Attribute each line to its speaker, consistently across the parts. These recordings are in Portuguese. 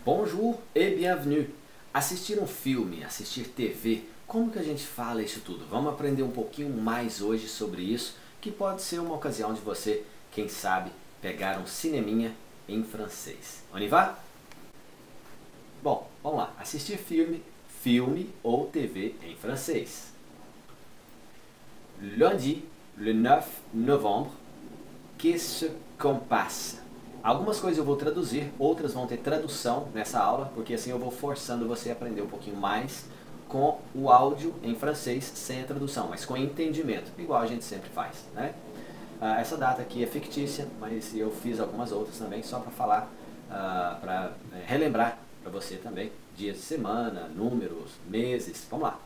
Speaker 1: Bonjour e bienvenue. Assistir um filme, assistir TV, como que a gente fala isso tudo? Vamos aprender um pouquinho mais hoje sobre isso, que pode ser uma ocasião de você, quem sabe, pegar um cineminha em francês. On y va? Bom, vamos lá. Assistir filme ou TV em francês. Lundi, le 9 novembre, qu'est-ce qu'on passe? Algumas coisas eu vou traduzir, outras vão ter tradução nessa aula, porque assim eu vou forçando você a aprender um pouquinho mais com o áudio em francês sem a tradução, mas com entendimento, igual a gente sempre faz, né? Essa data aqui é fictícia, mas eu fiz algumas outras também, só para falar, para relembrar para você também, dias de semana, números, meses, vamos lá.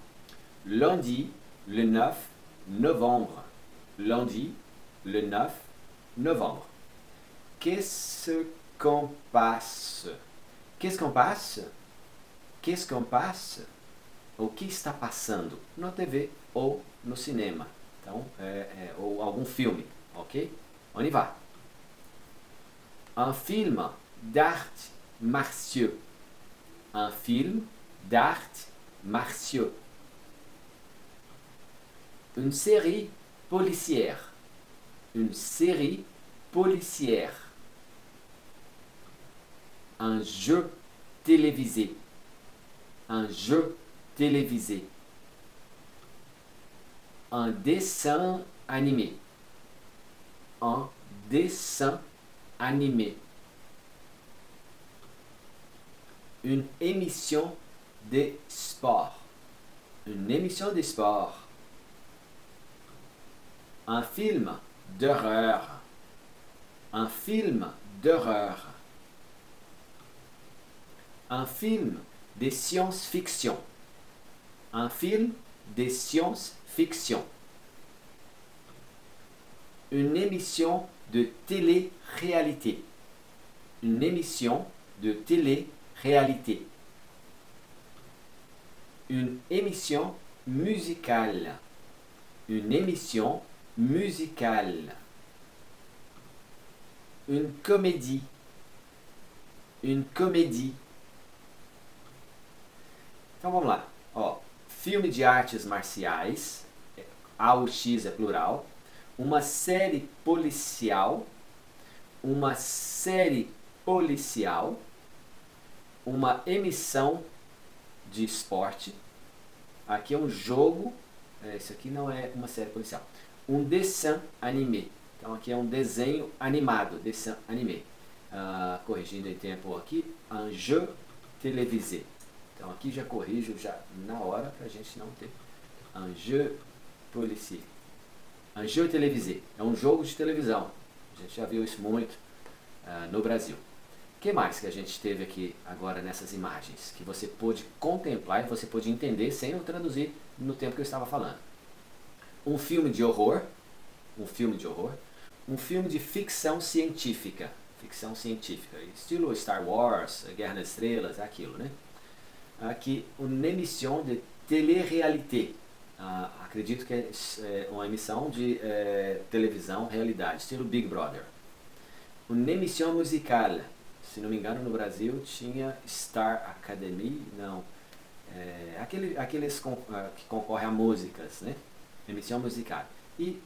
Speaker 1: Lundi, le 9 novembre. Lundi, le 9 novembre. Qu'est-ce qu'on passe? Qu'est-ce qu'on passe? Qu'est-ce qu'on passe? O que está passando na TV ou no cinema? Então, ou algum filme, ok? On y va. Un film d'arts martiaux. Un film d'arts martiaux. Une série policière. Une série policière. Un jeu télévisé. Un jeu télévisé. Un dessin animé. Un dessin animé. Une émission de sport. Une émission de sport. Un film d'horreur. Un film d'horreur. Un film de science-fiction. Un film de science-fiction. Une émission de télé-réalité. Une émission de télé-réalité. Une émission musicale. Une émission musicale. Une comédie. Une comédie. Então vamos lá. Ó, filme de artes marciais, AUX é plural. Uma série policial. Uma série policial. Uma emissão de esporte. Aqui é um jogo. Isso aqui não é uma série policial. Um dessin animé. Então aqui é um desenho animado. Dessin animé. Corrigindo em tempo aqui. Un jeu télévisé. Então aqui já corrijo já na hora para a gente não ter un jeu policier. Un jeu télévisé. É um jogo de televisão. A gente já viu isso muito no Brasil. O que mais que a gente teve aqui agora nessas imagens? Que você pôde contemplar e você pôde entender sem eu traduzir no tempo que eu estava falando. Um filme de horror. Um filme de horror. Um filme de ficção científica. Ficção científica. Estilo Star Wars, Guerra nas Estrelas, aquilo, né? Aqui, uma emissão de télé-réalité. Acredito que é uma emissão de televisão realidade, estilo Big Brother. Uma emissão musical. Se não me engano, no Brasil tinha Star Academy, não. Aqueles que concorrem a músicas, né? Emissão musical. E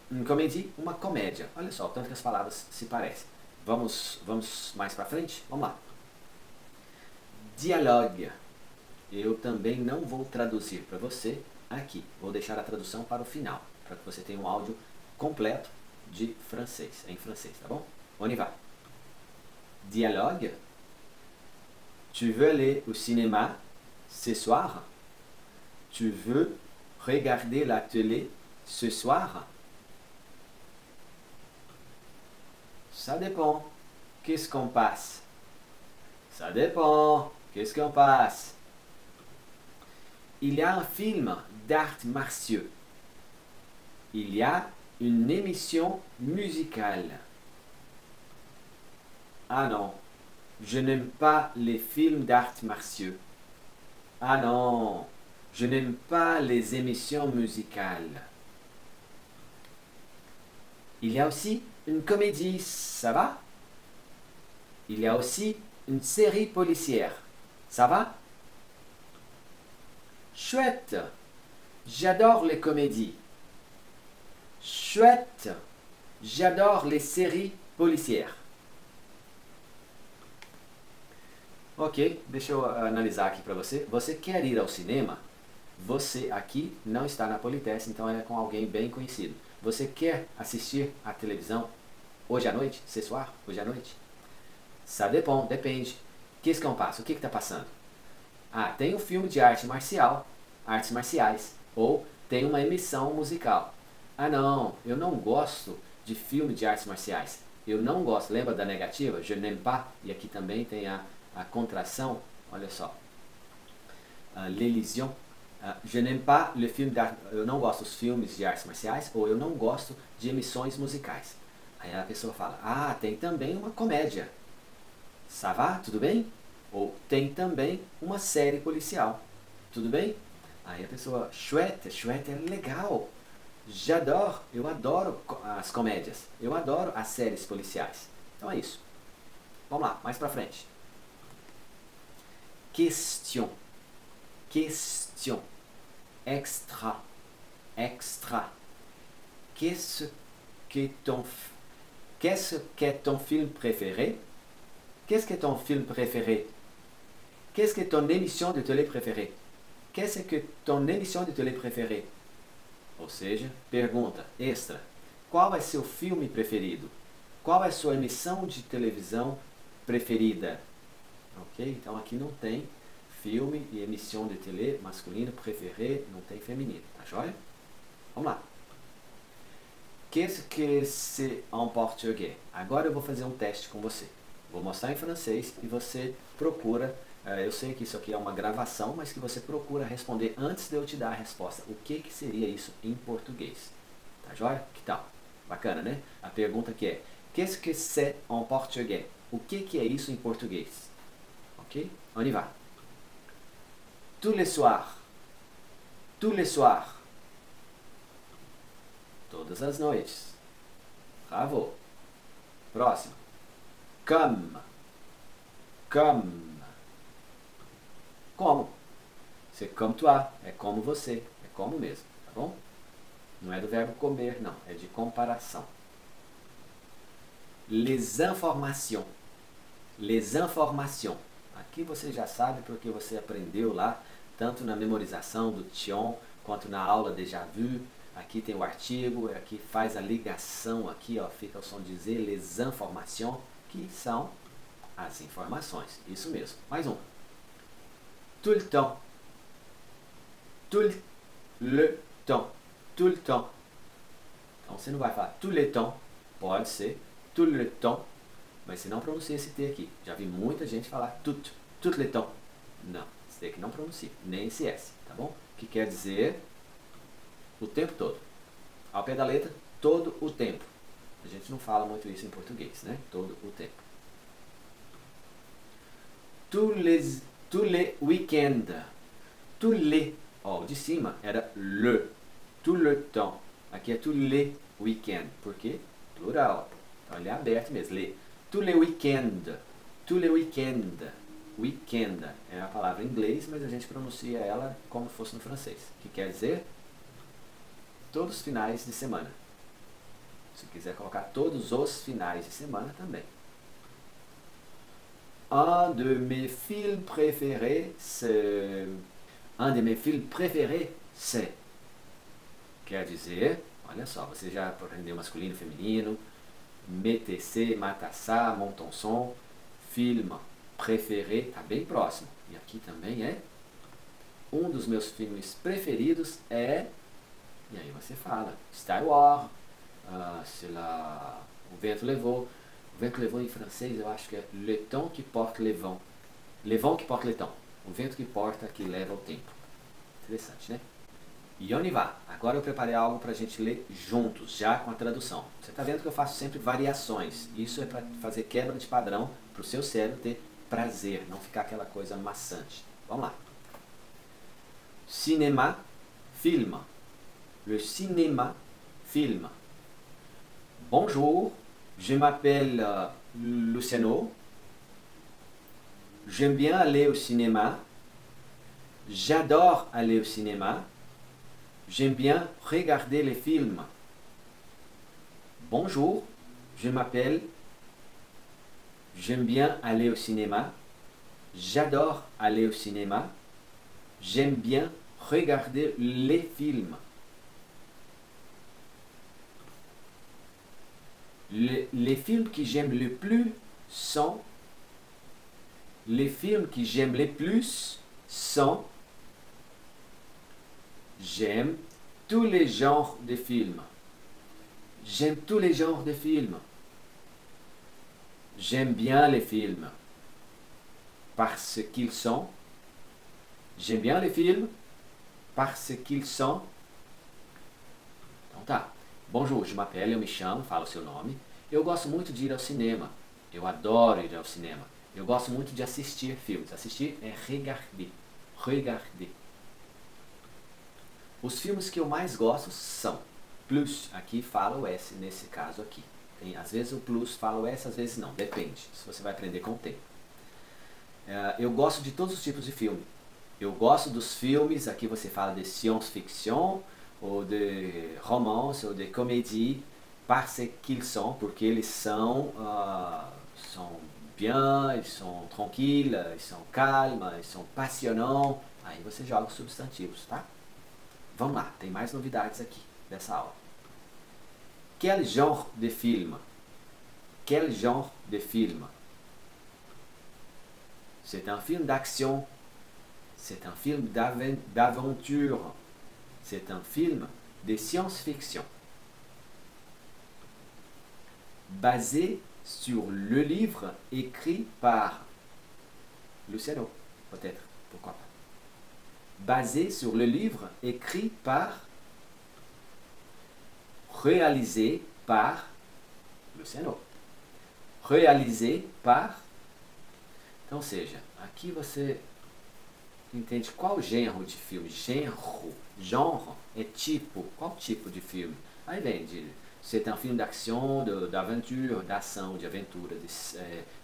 Speaker 1: uma comédia. Olha só, tanto que as palavras se parecem. Vamos mais para frente? Vamos lá. Dialogue. Eu também não vou traduzir para você aqui. Vou deixar a tradução para o final, para que você tenha um áudio completo de francês, em francês, tá bom? On y va. Dialogue. Tu veux aller au cinéma ce soir? Tu veux regarder la télé ce soir? Ça dépend. Qu'est-ce qu'on passe? Ça dépend. Qu'est-ce qu'on passe? Il y a un film d'arts martiaux. Il y a une émission musicale. Ah non, je n'aime pas les films d'arts martiaux. Ah non, je n'aime pas les émissions musicales. Il y a aussi une comédie, ça va? Il y a aussi une série policière. Ça va? Chouette. J'adore les comédies. Chouette. J'adore les séries policières. Ok, deixa eu analisar aqui para você. Você quer ir ao cinema? Você aqui não está na politesse, então é com alguém bem conhecido. Você quer assistir à televisão hoje à noite? Ce soir? Hoje à noite? Ça dépend, depende. Qu'est-ce qu'on passe? O que está passando? Ah, tem um filme de arte marcial, artes marciais. Ou tem uma emissão musical. Ah não, eu não gosto de filme de artes marciais. Eu não gosto, lembra da negativa? Je n'aime pas. E aqui também tem a contração, olha só. L'élision. Je n'aime pas le film d'art. Eu não gosto dos filmes de artes marciais. Ou eu não gosto de emissões musicais. Aí a pessoa fala, ah, tem também uma comédia. Ça va? Tudo bem? Ou tem também uma série policial. Tudo bem? Aí a pessoa, chouette, chouette é legal. J'adore, eu adoro as comédias. Eu adoro as séries policiais. Então é isso. Vamos lá, mais pra frente. Question. Question. Extra. Extra. Qu'est-ce qu'est ton film préféré? Qu'est-ce que ton film préféré? Qu'est-ce que ton émission de télé préférée? Qu'est-ce que ton émission de télé préférée? Ou seja, pergunta extra. Qual é seu filme preferido? Qual é sua emissão de televisão preferida? Ok? Então aqui não tem filme e emissão de télé masculino, préféré, não tem feminino. Tá joia? Vamos lá. Qu'est-ce que c'est en portugais? Agora eu vou fazer um teste com você. Vou mostrar em francês e você procura. Eu sei que isso aqui é uma gravação, mas que você procura responder antes de eu te dar a resposta. O que seria isso em português? Tá joia? Que tal? Bacana, né? A pergunta que é, qu'est-ce que c'est en portugais? O que é isso em português? Ok? On y va. Tous les soirs. Tous les soirs. Todas as noites. Bravo. Próximo. Comme. Comme. Como? C'est comme toi. É como você. É como mesmo. Tá bom? Não é do verbo comer, não. É de comparação. Les informations. Les informations. Aqui você já sabe porque você aprendeu lá, tanto na memorização do Tion, quanto na aula déjà vu. Aqui tem o artigo, aqui faz a ligação, aqui ó, fica o som de Z, les informations, que são as informações. Isso mesmo. Mais um. Tout le temps. Tout le temps. Tout le temps. Então você não vai falar tout le temps, pode ser tout le temps, mas você não pronuncia esse T aqui. Já vi muita gente falar tout le temps. Não, esse T aqui não pronuncia, nem esse S, tá bom? Que quer dizer o tempo todo. Ao pé da letra, todo o tempo. A gente não fala muito isso em português, né? Todo o tempo. Tous les week-ends. Tous les. Ó, o de cima era le. Tout le temps. Aqui é tous les week-ends. Por quê? Plural. Então ele é aberto mesmo. Les. Tous les week-ends. Tous les week-ends. Weekend é a palavra em inglês, mas a gente pronuncia ela como se fosse no francês. Que quer dizer todos os finais de semana. Se quiser colocar todos os finais de semana também. Un de mes films préférés, c'est... Un de mes films préférés, c'est... Quer dizer, olha só, você já aprendeu masculino e feminino, métessé, matassá, montonson, film préféré, tá bem próximo. E aqui também é... Um dos meus filmes preferidos é... E aí você fala, Star Wars, sei lá, O Vento Levou. O vento levou em francês, eu acho que é Le temps qui porte le vent. Le vent qui porte le temps. O vento que porta, que leva o tempo. Interessante, né? E on y va. Agora eu preparei algo para a gente ler juntos, já com a tradução. Você está vendo que eu faço sempre variações. Isso é para fazer quebra de padrão, para o seu cérebro ter prazer, não ficar aquela coisa maçante. Vamos lá. Cinéma, film. Le cinéma, film. Bonjour. Je m'appelle Luciano. J'aime bien aller au cinéma. J'adore aller au cinéma. J'aime bien regarder les films. Bonjour, je m'appelle. J'aime bien aller au cinéma. J'adore aller au cinéma. J'aime bien regarder les films. Les films que j'aime le plus sont... Les films que j'aime le plus sont... J'aime tous les genres de films. J'aime tous les genres de films. J'aime bien les films. Parce qu'ils sont... J'aime bien les films parce qu'ils são. Então tá. Bonjour, je m'appelle, eu me chamo, fala o seu nome. Eu gosto muito de ir ao cinema. Eu adoro ir ao cinema. Eu gosto muito de assistir filmes. Assistir é regarder. Regarder. Os filmes que eu mais gosto são plus. Aqui fala o S nesse caso aqui. Às vezes o plus fala o S, às vezes não. Depende. Se você vai aprender com o tempo. Eu gosto de todos os tipos de filme. Eu gosto dos filmes, aqui você fala de science-fiction, ou de romance, ou de comédie, parce qu'ils sont, porque eles são bien, eles são tranquilos, eles são calmes, eles são passionnants. Aí você joga os substantivos, tá? Vamos lá, tem mais novidades aqui dessa aula. Quel genre de film? Quel genre de film? C'est un film d'action. C'est un film d'aventure. C'est un film de science-fiction. Basé sur le livre écrit par Luciano, peut-être, pourquoi pas. Basé sur le livre écrit par, réalisé par Luciano. Réalisé par. Então, seja, aqui você entende qual gênero de filme. Genre é tipo. Qual tipo de filme? Aí vem de... C'est un film d'action, d'aventure, d'ação, de aventura, de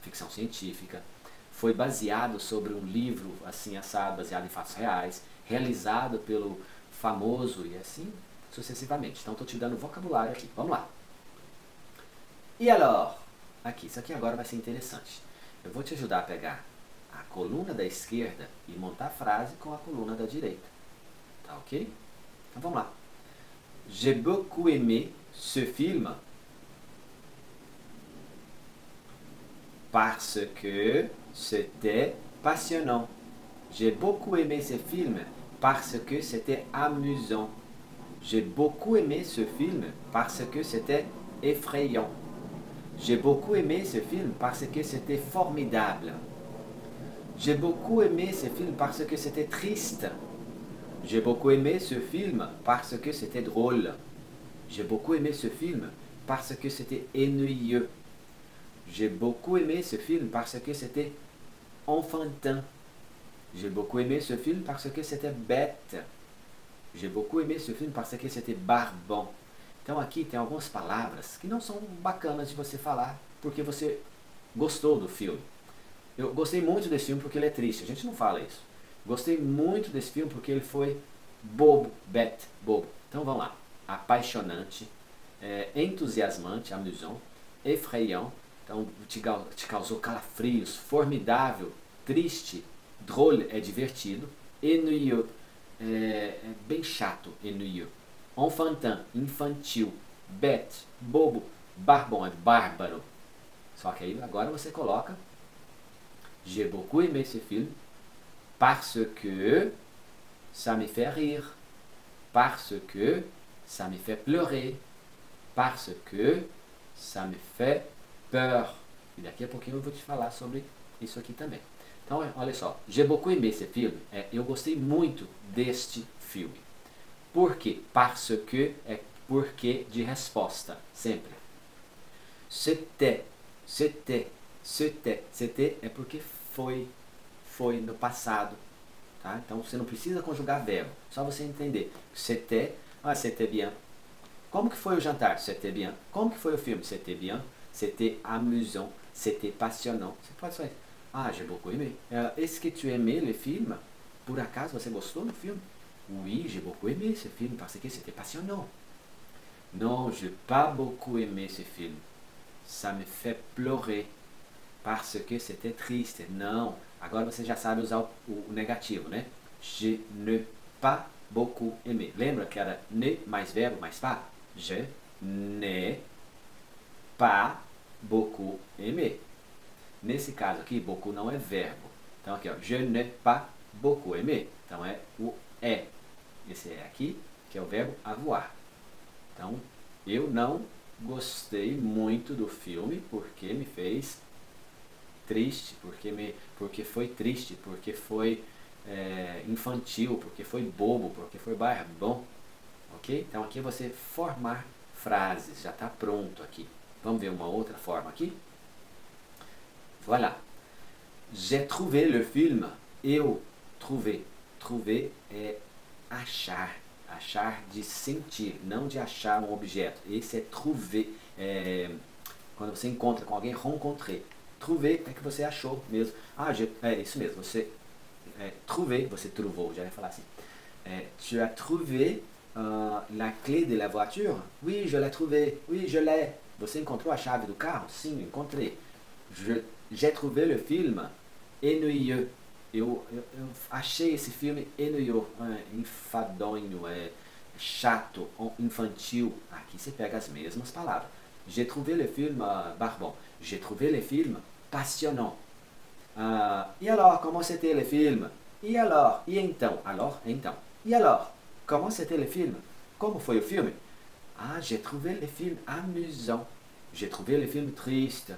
Speaker 1: ficção científica. Foi baseado sobre um livro, assim, assado, baseado em fatos reais, realizado pelo famoso e assim sucessivamente. Então, estou te dando vocabulário aqui. Vamos lá. E alors? Aqui, isso aqui agora vai ser interessante. Eu vou te ajudar a pegar a coluna da esquerda e montar a frase com a coluna da direita. Tá ok? Então vamos lá. J'ai beaucoup aimé ce film parce que c'était passionnant. J'ai beaucoup aimé ce film parce que c'était amusant. J'ai beaucoup aimé ce film parce que c'était effrayant. J'ai beaucoup aimé ce film parce que c'était formidable. J'ai beaucoup aimé ce film parce que c'était triste. J'ai beaucoup aimé ce film parce que c'était drôle. J'ai beaucoup aimé ce film parce que c'était ennuyeux. J'ai beaucoup aimé ce film parce que c'était enfantin. J'ai beaucoup aimé ce film parce que c'était bête. J'ai beaucoup aimé ce film parce que c'était barbant. Então aqui tem algumas palavras que não são bacanas de você falar porque você gostou do filme. Eu gostei muito desse filme porque ele é triste, a gente não fala isso. Gostei muito desse filme porque ele foi bobo, bête, bobo. Então vamos lá. Apaixonante, entusiasmante, amusant, effrayant, então te causou calafrios, formidável, triste, drôle é divertido, ennuyeux, é bem chato, ennuyeux. Enfantin, infantil, bête, bobo, barbon, é bárbaro. Só que aí agora você coloca J'ai beaucoup aimé ce film parce que ça me fait rire, parce que ça me fait pleurer, parce que ça me fait peur. E daqui a pouquinho eu vou te falar sobre isso aqui também. Então, olha só, j'ai beaucoup aimé ce film, eu gostei muito deste filme. Por quê? Parce que é porque de resposta, sempre. C'était é porque foi no passado. Tá? Então você não precisa conjugar verbo, só você entender. C'était, c'était bien. Como que foi o jantar? C'était bien. Como que foi o filme? C'était bien. C'était amusant. C'était passionnant. Você pode falar, Ah, j'ai beaucoup aimé. Est-ce que tu aimais le film? Por acaso você gostou do filme? Oui, j'ai beaucoup aimé ce film parce que c'était passionnant. Non, je n'ai pas beaucoup aimé ce film. Ça me fait pleurer parce que c'était triste. Não, agora você já sabe usar o negativo, né? Je n'ai pas beaucoup aimé. Lembra que era ne mais verbo mais pas? Je n'ai pas beaucoup aimé. Nesse caso aqui, beaucoup não é verbo. Então aqui, ó, je n'ai pas beaucoup aimé. Então é o é. Esse é aqui, que é o verbo avoir. Então, eu não gostei muito do filme porque me fez triste, porque foi triste, porque foi infantil, porque foi bobo, porque foi bom. Ok? Então aqui é você formar frases, já está pronto aqui. Vamos ver uma outra forma aqui? Voilà. J'ai trouvé le film. Eu trouvé. Trouver é achar. Achar de sentir, não de achar um objeto. Esse é trouver. Quando você encontra com alguém, rencontrer. Trouver é que você achou mesmo. Ah, é isso mesmo. Você trouvé, você trouvou, já ia falar assim. Tu as trouvé la clé de la voiture? Oui, je l'ai trouvé. Oui, je l'ai. Você encontrou a chave do carro? Sim, encontrei. J'ai trouvé le film ennuyeux. Eu achei esse filme ennuyeux, enfadonho, chato, infantil. Aqui você pega as mesmas palavras. J'ai trouvé le film barbant. J'ai trouvé le film passionnant. E alors, comment c'était le film? E alors? E então? Alors, então. E alors? Comment c'était le film? Como foi o filme? Ah, j'ai trouvé le film amusant. J'ai trouvé le film triste.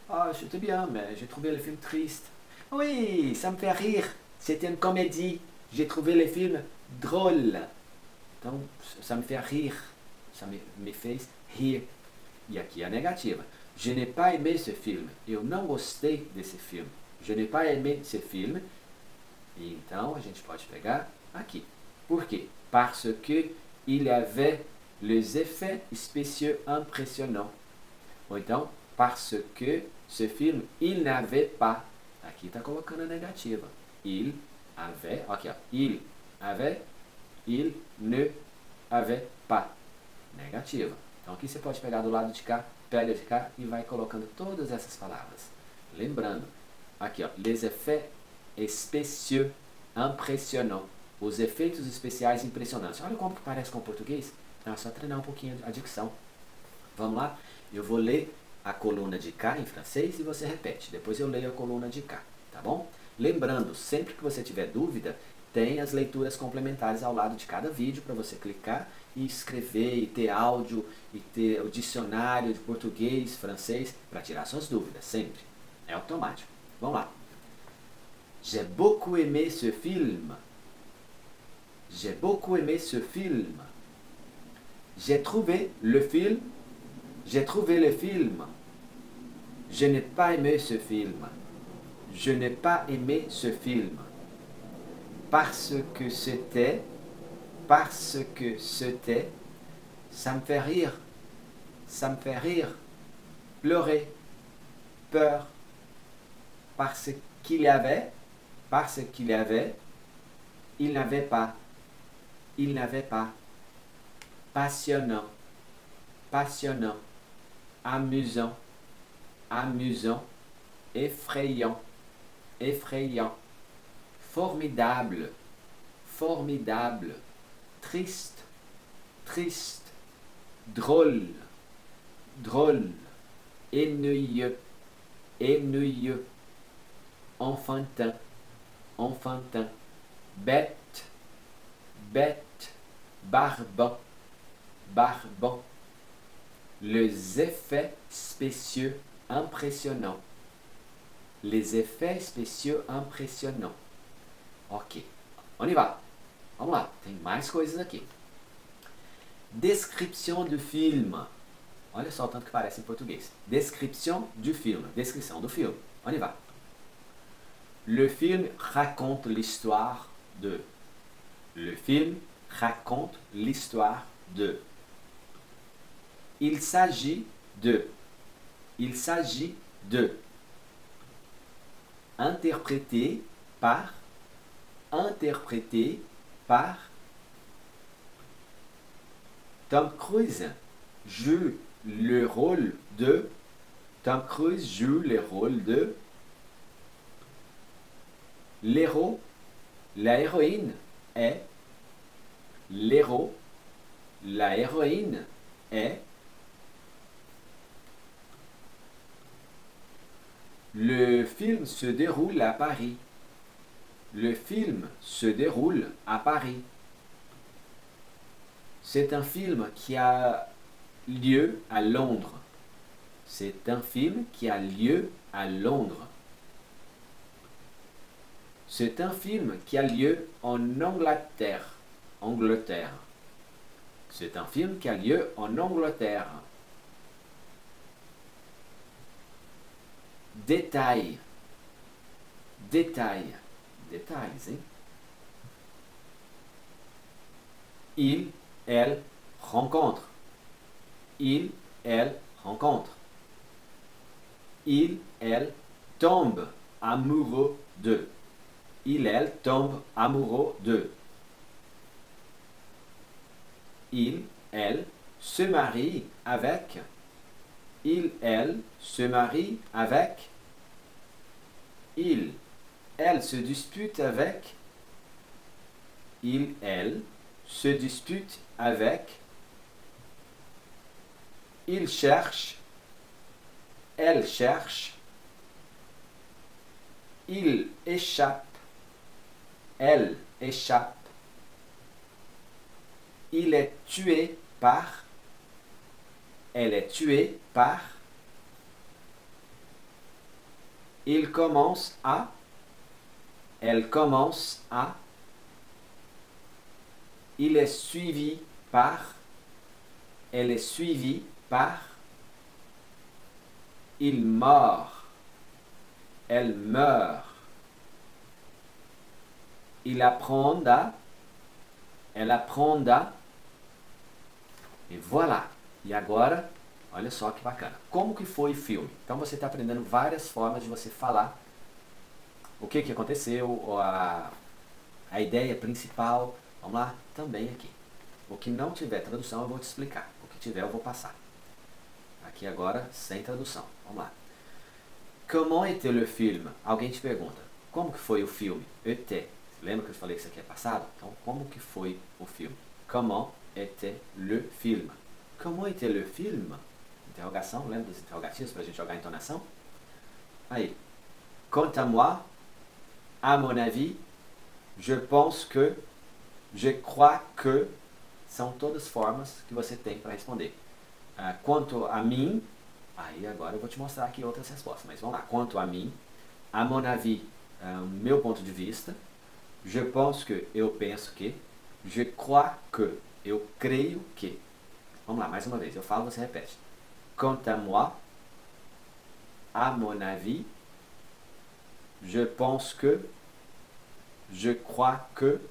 Speaker 1: Ah, c'était bien, mais j'ai trouvé le film triste. Oui, ça me fait rire. C'était une comédie. J'ai trouvé le film drôle. Então, ça me fait rire. Ça me fez rir. E aqui a negativa. Je n'ai pas aimé ce film. Eu não gostei desse filme. Je n'ai pas aimé ce film. E então a gente pode pegar aqui. Por quê? Parce que il y avait les effets spéciaux impressionnants. Ou então, parce que ce film, il n'avait pas. Aqui está colocando a negativa. Il avait, aqui ó. Il avait, il ne avait pas. Negativa. Então aqui você pode pegar do lado de cá, pega de cá e vai colocando todas essas palavras. Lembrando, aqui ó, les effets spéciaux impressionnants. Os efeitos especiais impressionantes. Olha como parece com o português. É só treinar um pouquinho a dicção. Vamos lá? Eu vou ler a coluna de cá em francês e você repete. Depois eu leio a coluna de cá, tá bom? Lembrando, sempre que você tiver dúvida, tem as leituras complementares ao lado de cada vídeo para você clicar e escrever, e ter áudio, e ter o dicionário de português, francês, para tirar suas dúvidas, sempre. É automático. Vamos lá. J'ai beaucoup aimé ce film. J'ai beaucoup aimé ce film. J'ai trouvé le film. J'ai trouvé le film. Je n'ai pas aimé ce film. Je n'ai pas aimé ce film. Parce que c'était, ça me fait rire, pleurer, peur, parce qu'il y avait, il n'avait pas, passionnant, amusant, effrayant, formidable, triste, drôle, ennuyeux, enfantin, bête, barbant, les effets spéciaux impressionnants. Les effets spéciaux impressionnants. Ok, on y va. Vamos lá, tem mais coisas aqui. Description du film. Olha só o tanto que parece em português. Description du film. Descrição do filme. On y va. Le film raconte l'histoire de. Le film raconte l'histoire de. Il s'agit de. interprété par, interprété par Tom Cruise joue le rôle de, Tom Cruise joue le rôle de l'héros, la héroïne est, l'héros, la héroïne est, le film se déroule à Paris. Le film se déroule à Paris. C'est un film qui a lieu à Londres. C'est un film qui a lieu à Londres. C'est un film qui a lieu en Angleterre. Angleterre. C'est un film qui a lieu en Angleterre. Détail. Détail. Détails, hein? Il, elle rencontre. Il, elle rencontre. Il, elle tombe amoureux d'eux. Il, elle tombe amoureux d'eux. Il, elle se marie avec. Il, elle se marie avec. Il, elle se dispute avec. Il, elle se dispute avec. Il cherche. Elle cherche. Il échappe. Elle échappe. Il est tué par. Elle est tuée par. Il commence à. Elle commence à. Il est suivi par. Elle est suivie par. Il meurt. Elle meurt. Il apprend à. Elle apprend à. E voilà! E agora, olha só que bacana. Como que foi o filme? Então você está aprendendo várias formas de você falar o que aconteceu, a ideia principal. Vamos lá? Também aqui. O que não tiver tradução eu vou te explicar. O que tiver eu vou passar. Aqui agora, sem tradução. Vamos lá. Comment était le film? Alguém te pergunta. Como que foi o filme? Était. Lembra que eu falei que isso aqui é passado? Então, como que foi o filme? Comment était le film? Comment était le film? Interrogação, lembra dos interrogativos para a gente jogar a entonação? Aí. Quant à moi, à mon avis, je pense que, je crois que, são todas formas que você tem para responder. Quanto a mim, aí agora eu vou te mostrar aqui outras respostas, mas vamos lá. Quanto a mim, à mon avis, meu ponto de vista, je pense que, eu penso que, je crois que, eu creio que. Vamos lá, mais uma vez, eu falo, você repete. Quant à moi, à mon avis, je pense que, je crois que,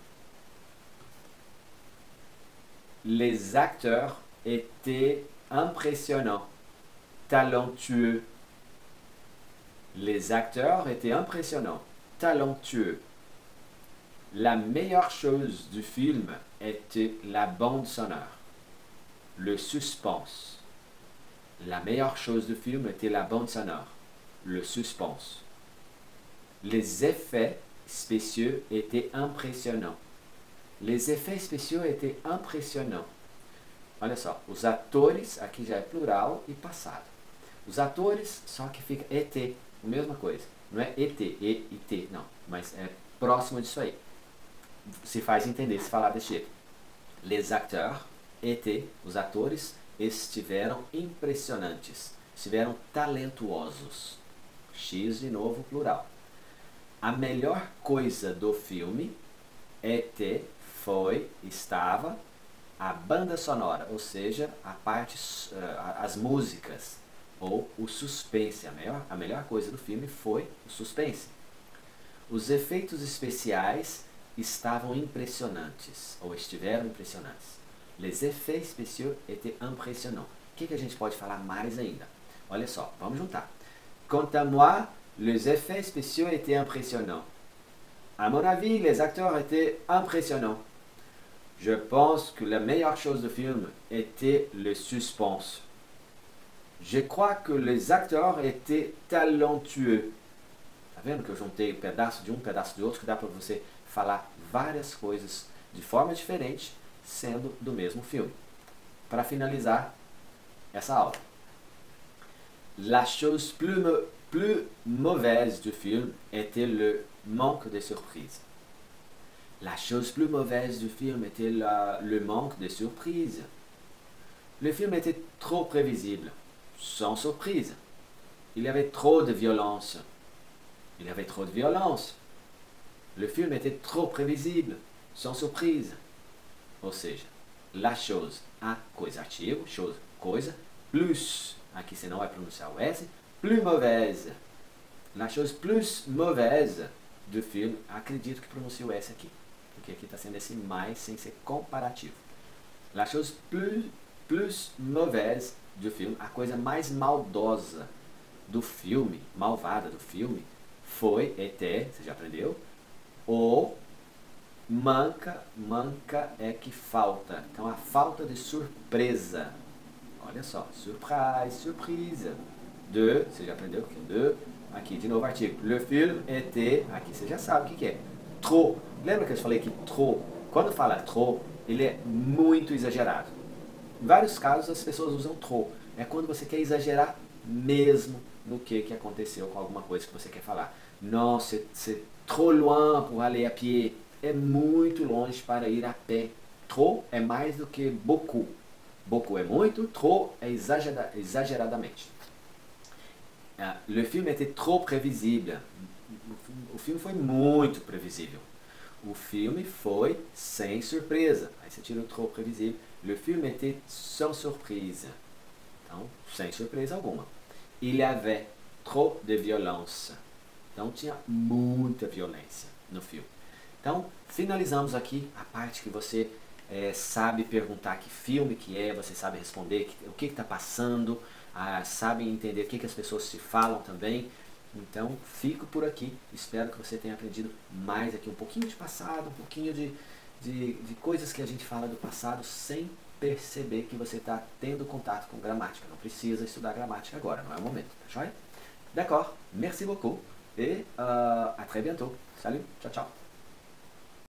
Speaker 1: les acteurs étaient impressionnants, talentueux. Les acteurs étaient impressionnants, talentueux. La meilleure chose du film était la bande sonore, le suspense. La meilleure chose du film était la bande sonore, le suspense. Les effets spéciaux étaient impressionnants. Les effets spéciaux étaient impressionnants. Olha só, os atores, aqui já é plural e passado. Os atores, só que fica ET, a mesma coisa. Não é ET, E-I-T, não, mas é próximo disso aí. Se faz entender se falar desse jeito. Les acteurs étaient, os atores, estiveram impressionantes, estiveram talentuosos. X de novo, plural. A melhor coisa do filme était, foi, estava, a banda sonora, ou seja, a parte, as músicas, ou o suspense. A melhor coisa do filme foi o suspense. Os efeitos especiais estavam impressionantes, ou estiveram impressionantes. Les effets spéciaux étaient impressionnants. O que a gente pode falar mais ainda? Olha só, vamos juntar. Quant à moi, Les effets spéciaux étaient impressionnants. À mon avis, les acteurs étaient impressionnants. Je pense que la meilleure chose du film était le suspense. Je crois que les acteurs étaient talentueux. Tá vendo que eu juntei pedaço de um, pedaço de outro, que dá para você falar várias coisas de forma diferente, sendo do mesmo filme. Para finalizar essa aula. La chose plus mauvaise du film était le manque de surprise. La chose plus mauvaise du film était le manque de surprise. Le film était trop prévisible, sans surprise. Il y avait trop de violence. Il y avait trop de violence. Le film était trop prévisible, sans surprise. Ou seja, la chose, a coisa, artigo, chose, coisa, plus, aqui você não vai pronunciar o S, plus mauvaise. La chose plus mauvaise do filme, acredito que pronuncie o S aqui, porque aqui está sendo esse mais sem ser comparativo. La chose plus mauvaise do filme, a coisa mais maldosa do filme, malvada do filme, foi, était, você já aprendeu, o manca é que falta. Então a falta de surpresa. Olha só, surprise. De, você já aprendeu o que é de? Aqui de novo artigo. Le film était, aqui você já sabe o que é. Trop. Lembra que eu falei que trop? Quando fala trop, ele é muito exagerado. Em vários casos as pessoas usam trop. É quando você quer exagerar mesmo no que aconteceu com alguma coisa que você quer falar. Non, c'est trop loin pour aller à pied. É muito longe para ir a pé. Trop é mais do que beaucoup. Beaucoup é muito, trop é exageradamente. Le film était trop prévisible. O filme foi muito previsível. O filme foi sem surpresa. Aí você tira o trop prévisible. Le film était sans surprise. Então, sem surpresa alguma. Il y avait trop de violence. Então, tinha muita violência no filme. Então, finalizamos aqui a parte que você sabe perguntar que filme que é, você sabe responder o que está passando, sabe entender o que as pessoas se falam também. Então, fico por aqui. Espero que você tenha aprendido mais aqui, um pouquinho de passado, um pouquinho de coisas que a gente fala do passado sem perceber que você está tendo contato com gramática. Não precisa estudar gramática agora, não é o momento, tá joia? D'accord, merci beaucoup et à très bientôt. Salut, ciao, ciao.